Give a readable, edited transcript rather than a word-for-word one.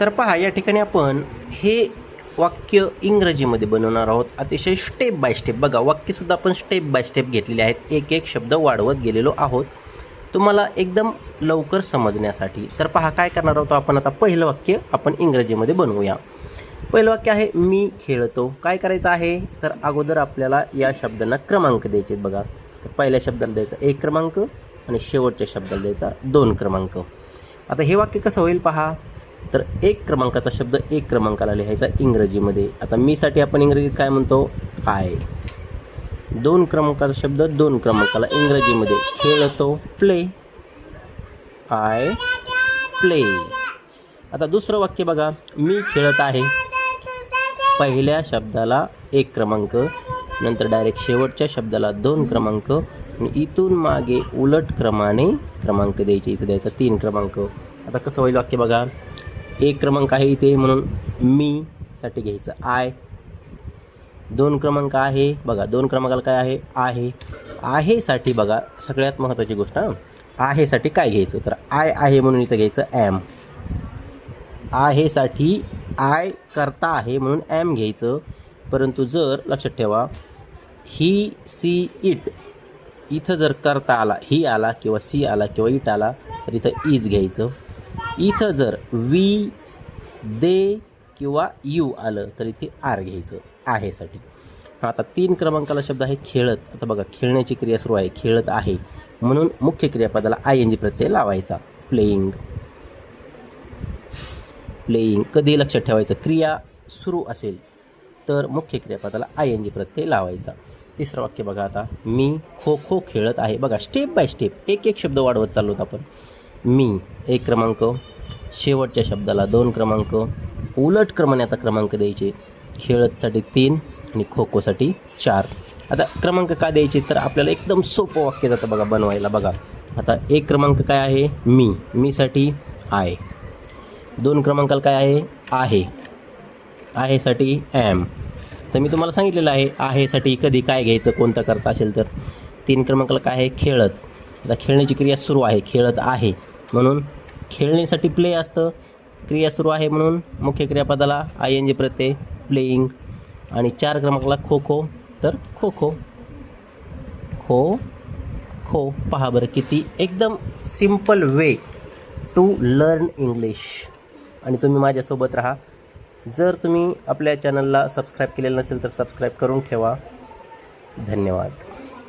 तर पहा या ठिकाणी आपण हे वाक्य इंग्रजीमध्ये बनवणार आहोत. अतिशय स्टेप बाय स्टेप बघा, वाक्यसुद्धा आपण स्टेप बाय स्टेप घेतलेले आहेत. एक एक शब्द वाढवत गेलेलो आहोत तुम्हाला एकदम लवकर समजण्यासाठी. तर पहा काय करणार आहोत आपण आता. पहिलं वाक्य आपण इंग्रजीमध्ये बनवूया. पहिलं वाक्य आहे मी खेळतो. काय करायचं आहे तर अगोदर आपल्याला या शब्दांना क्रमांक द्यायचे आहेत बघा. तर पहिल्या शब्दाला द्यायचा 1 क्रमांक आणि शेवटच्या शब्दाला द्यायचा 2 क्रमांक. आता हे वाक्य कसं होईल पहा. तर 1 क्रमांकाचा शब्द 1 क्रमांकाला लिहायचा इंग्रजीमध्ये. आता मीसाठी आपण इंग्रजीत काय म्हणतो आय. 2 क्रमांकाचा शब्द 2 क्रमांकाला इंग्रजीमध्ये खेळतो प्ले. I play. आता दुसरं वाक्य बघा, मी खेळत आहे. पहिल्या शब्दाला 1 क्रमांक, नंतर डायरेक्ट शेवटच्या शब्दाला 2 क्रमांक आणि इथून मागे उलट क्रमाने क्रमांक द्यायचे. इथं द्यायचा 3 क्रमांक. आता कसं होईल वाक्य बघा. 1 क्रमांक आहे इथे म्हणून मी साठी घ्यायचं आय. 2 क्रमांक आहे बघा, 2 क्रमांकाला काय आहे आहे. आहेसाठी बघा सगळ्यात महत्त्वाची गोष्ट आहेसाठी काय घ्यायचं तर आय आहे म्हणून इथं घ्यायचं ॲम. आहेसाठी आय करता आहे म्हणून ॲम घ्यायचं. परंतु जर लक्षात ठेवा ही सी इट इथं जर करता आला ही आला किंवा सी आला किंवा इट आला तर इथं इज घ्यायचं. इथं जर वी दे किंवा यू आलं तर इथे आर घ्यायचं आहेसाठी. आता 3 क्रमांकाला शब्द आहे खेळत. आता बघा खेळण्याची क्रिया सुरू आहे, खेळत आहे म्हणून मुख्य क्रियापदाला ING प्रत्यय लावायचा. प्लेइंग. प्लेइंग कधी लक्षात ठेवायचं क्रिया सुरू असेल तर मुख्य क्रियापदाला ING प्रत्यय लावायचा. तिसरं वाक्य बघा आता, मी खो खो खेळत आहे. बघा स्टेप बाय स्टेप एक एक शब्द वाढवत चाललो आहोत आपण. मी 1 क्रमांक, शेवटच्या शब्दाला 2 क्रमांक, उलट क्रमाने आता क्रमांक द्यायचे. खेळतसाठी 3 आणि खो खोसाठी 4. आता क्रमांक का द्यायचे तर आपल्याला एकदम सोपं वाक्य जातं बघा बनवायला. बघा आता 1 क्रमांक काय आहे मी, मीसाठी आय. 2 क्रमांकाला काय आहे आहे, आहेसाठी ॲम. तर मी तुम्हाला सांगितलेलं आहे आहेसाठी कधी काय घ्यायचं कोणतं करता असेल तर. 3 क्रमांकाला काय आहे खेळत. आता खेळण्याची क्रिया सुरू आहे, खेळत आहे म्हणून खेळण्यासाठी प्ले असतं. क्रिया सुरू आहे म्हणून मुख्य क्रियापदाला ING प्रत्यय प्लेइंग. आणि 4 क्रमांकाला खो खो तर खो खो. खो खो. पहा बरं किती एकदम simple way to learn English. आणि तुम्ही माझ्यासोबत राहा. जर तुम्ही आपल्या चॅनलला सबस्क्राईब केलेलं नसेल तर सबस्क्राईब करून ठेवा. धन्यवाद.